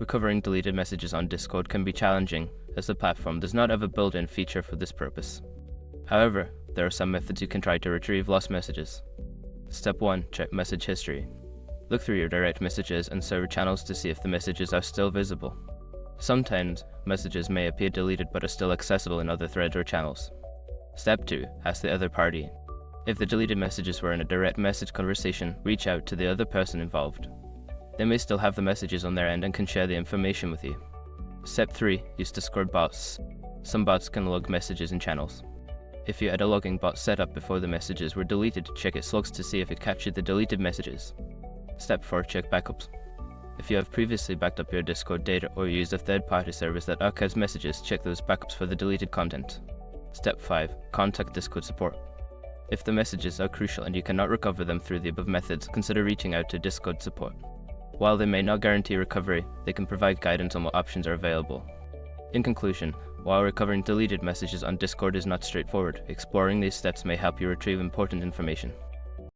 Recovering deleted messages on Discord can be challenging, as the platform does not have a built-in feature for this purpose. However, there are some methods you can try to retrieve lost messages. Step 1. Check message history. Look through your direct messages and server channels to see if the messages are still visible. Sometimes, messages may appear deleted but are still accessible in other threads or channels. Step 2. Ask the other party. If the deleted messages were in a direct message conversation, reach out to the other person involved. They may still have the messages on their end and can share the information with you. Step 3. Use Discord bots. Some bots can log messages in channels. If you had a logging bot set up before the messages were deleted, check its logs to see if it captured the deleted messages. Step 4. Check backups. If you have previously backed up your Discord data or used a third-party service that archives messages, check those backups for the deleted content. Step 5. Contact Discord support. If the messages are crucial and you cannot recover them through the above methods, consider reaching out to Discord support. While they may not guarantee recovery, they can provide guidance on what options are available. In conclusion, while recovering deleted messages on Discord is not straightforward, exploring these steps may help you retrieve important information.